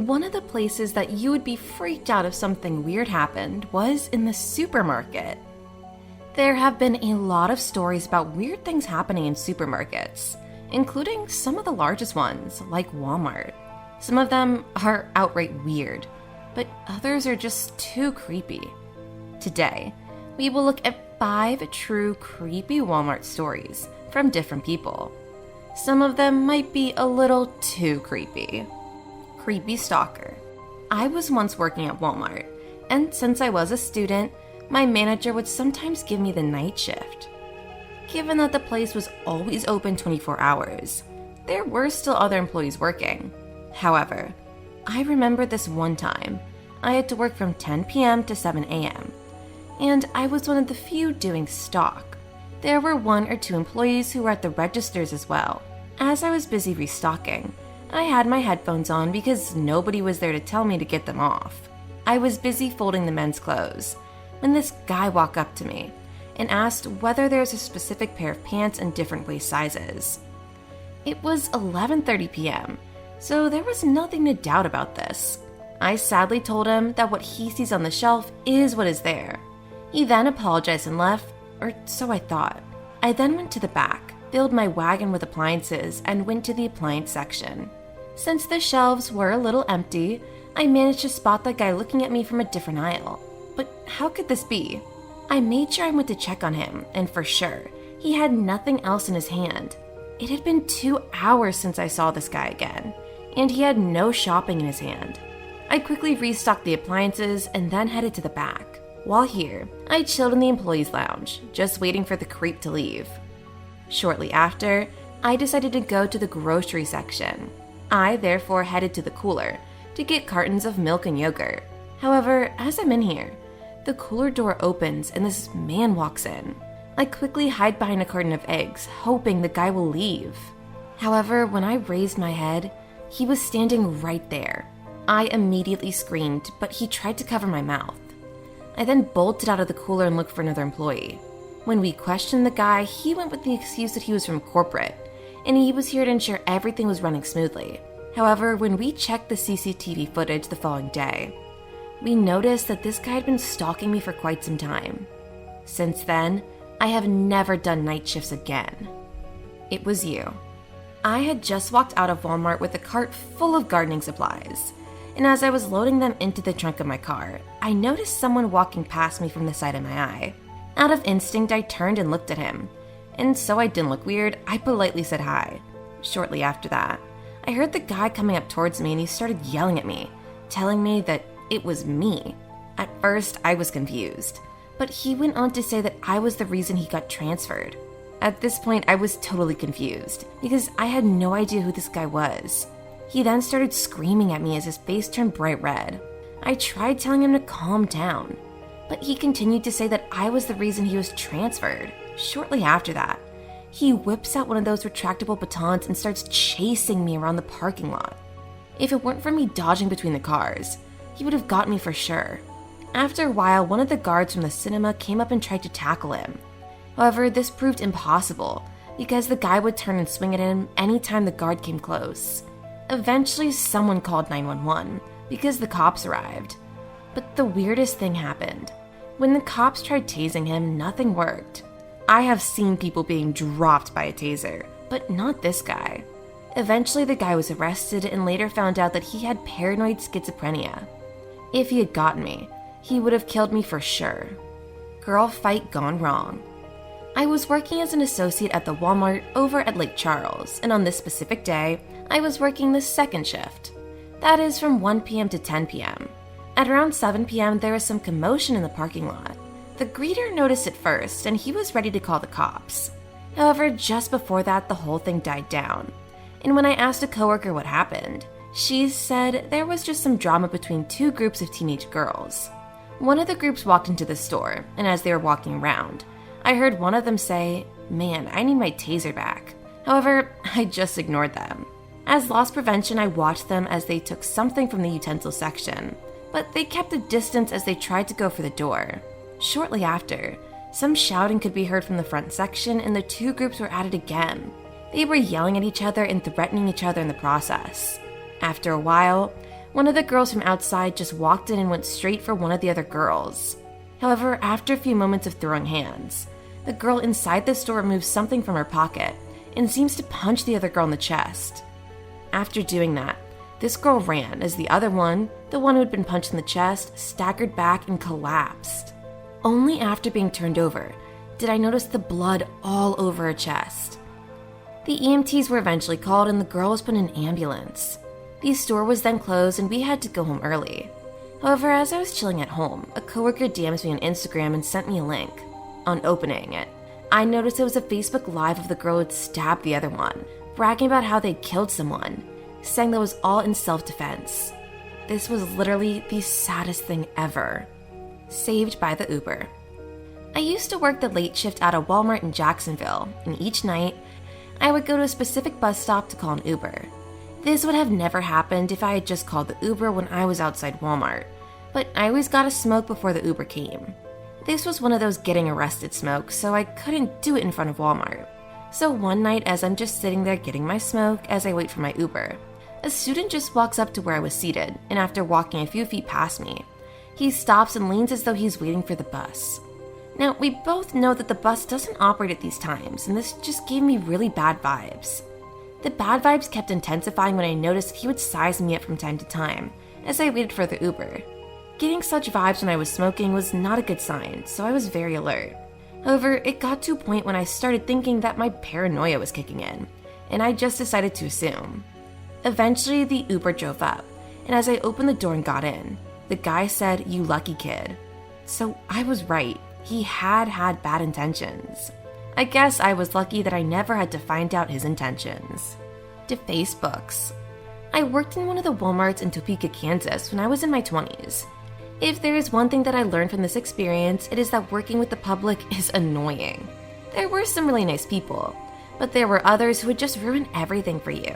One of the places that you would be freaked out if something weird happened was in the supermarket. There have been a lot of stories about weird things happening in supermarkets, including some of the largest ones, like Walmart. Some of them are outright weird, but others are just too creepy. Today, we will look at 5 true creepy Walmart stories from different people. Some of them might be a little too creepy. Creepy stalker. I was once working at Walmart, and since I was a student, my manager would sometimes give me the night shift. Given that the place was always open 24 hours, there were still other employees working. However, I remember this one time I had to work from 10 p.m. to 7 a.m., and I was one of the few doing stock. There were 1 or 2 employees who were at the registers as well. As I was busy restocking, I had my headphones on because nobody was there to tell me to get them off. I was busy folding the men's clothes when this guy walked up to me and asked whether there's a specific pair of pants in different waist sizes. It was 11:30 p.m., so there was nothing to doubt about this. I sadly told him that what he sees on the shelf is what is there. He then apologized and left, or so I thought. I then went to the back, filled my wagon with appliances, and went to the appliance section. Since the shelves were a little empty, I managed to spot the guy looking at me from a different aisle. But how could this be? I made sure I went to check on him, and for sure, he had nothing else in his hand. It had been 2 hours since I saw this guy again, and he had no shopping in his hand. I quickly restocked the appliances and then headed to the back. While here, I chilled in the employees' lounge, just waiting for the creep to leave. Shortly after, I decided to go to the grocery section. I therefore headed to the cooler to get cartons of milk and yogurt. However, as I'm in here, the cooler door opens and this man walks in. I quickly hide behind a carton of eggs, hoping the guy will leave. However, when I raised my head, he was standing right there. I immediately screamed, but he tried to cover my mouth. I then bolted out of the cooler and looked for another employee. When we questioned the guy, he went with the excuse that he was from corporate, and he was here to ensure everything was running smoothly. However, when we checked the CCTV footage the following day, we noticed that this guy had been stalking me for quite some time. Since then, I have never done night shifts again. It was you. I had just walked out of Walmart with a cart full of gardening supplies, and as I was loading them into the trunk of my car, I noticed someone walking past me from the side of my eye. Out of instinct, I turned and looked at him, and so I didn't look weird, I politely said hi. Shortly after that, I heard the guy coming up towards me and he started yelling at me, telling me that it was me. At first, I was confused, but he went on to say that I was the reason he got transferred. At this point, I was totally confused because I had no idea who this guy was. He then started screaming at me as his face turned bright red. I tried telling him to calm down, but he continued to say that I was the reason he was transferred. Shortly after that, he whips out one of those retractable batons and starts chasing me around the parking lot. If it weren't for me dodging between the cars, he would have got me for sure. After a while, one of the guards from the cinema came up and tried to tackle him. However, this proved impossible because the guy would turn and swing at him anytime the guard came close. Eventually, someone called 911 because the cops arrived. But the weirdest thing happened. When the cops tried tasing him, nothing worked. I have seen people being dropped by a taser, but not this guy. Eventually, the guy was arrested and later found out that he had paranoid schizophrenia. If he had gotten me, he would have killed me for sure. Girl fight gone wrong. I was working as an associate at the Walmart over at Lake Charles, and on this specific day, I was working the second shift. That is from 1 p.m. to 10 p.m. At around 7 p.m., there was some commotion in the parking lot. The greeter noticed it first, and he was ready to call the cops. However, just before that, the whole thing died down. And when I asked a coworker what happened, she said there was just some drama between 2 groups of teenage girls. One of the groups walked into the store, and as they were walking around, I heard one of them say, "Man, I need my taser back." However, I just ignored them. As loss prevention, I watched them as they took something from the utensil section, but they kept a distance as they tried to go for the door. Shortly after, some shouting could be heard from the front section and the 2 groups were at it again. They were yelling at each other and threatening each other in the process. After a while, One of the girls from outside just walked in and went straight for one of the other girls. However, after a few moments of throwing hands, the girl inside the store removes something from her pocket and seems to punch the other girl in the chest. After doing that, this girl ran as the other one, the one who had been punched in the chest, staggered back and collapsed. Only after being turned over did I notice the blood all over her chest. The EMTs were eventually called and the girl was put in an ambulance. The store was then closed and we had to go home early. However, as I was chilling at home, a coworker DM'd me on Instagram and sent me a link. On opening it, I noticed it was a Facebook Live of the girl who had stabbed the other one, bragging about how they'd killed someone, saying that was all in self-defense. This was literally the saddest thing ever. Saved by the Uber. I used to work the late shift at a Walmart in Jacksonville, and each night, I would go to a specific bus stop to call an Uber. This would have never happened if I had just called the Uber when I was outside Walmart, but I always got a smoke before the Uber came. This was one of those getting arrested smokes, so I couldn't do it in front of Walmart. So one night as I'm just sitting there getting my smoke as I wait for my Uber, a student just walks up to where I was seated, and after walking a few feet past me, he stops and leans as though he's waiting for the bus. Now, we both know that the bus doesn't operate at these times, and this just gave me really bad vibes. The bad vibes kept intensifying when I noticed he would size me up from time to time as I waited for the Uber. Getting such vibes when I was smoking was not a good sign, so I was very alert. However, it got to a point when I started thinking that my paranoia was kicking in, and I just decided to assume. Eventually, the Uber drove up, and as I opened the door and got in, the guy said, "You lucky kid." So I was right. He had bad intentions. I guess I was lucky that I never had to find out his intentions. Defaced books. I worked in one of the Walmarts in Topeka, Kansas when I was in my 20s. If there is one thing that I learned from this experience, it is that working with the public is annoying. There were some really nice people, but there were others who would just ruin everything for you.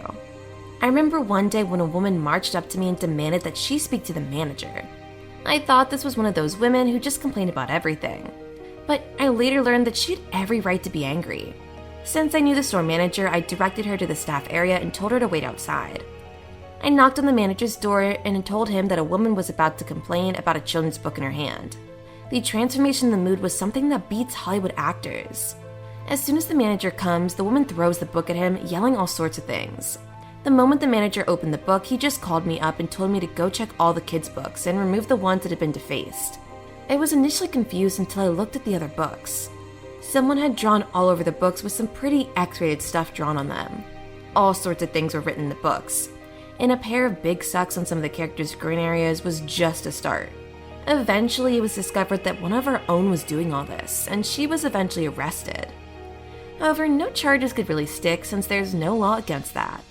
I remember one day when a woman marched up to me and demanded that she speak to the manager. I thought this was one of those women who just complained about everything. But I later learned that she had every right to be angry. Since I knew the store manager, I directed her to the staff area and told her to wait outside. I knocked on the manager's door and told him that a woman was about to complain about a children's book in her hand. The transformation in the mood was something that beats Hollywood actors. As soon as the manager comes, the woman throws the book at him, yelling all sorts of things. The moment the manager opened the book, he just called me up and told me to go check all the kids' books and remove the ones that had been defaced. I was initially confused until I looked at the other books. Someone had drawn all over the books with some pretty X-rated stuff drawn on them. All sorts of things were written in the books, and a pair of big sucks on some of the characters' groin areas was just a start. Eventually, it was discovered that one of our own was doing all this, and she was eventually arrested. However, no charges could really stick since there's no law against that.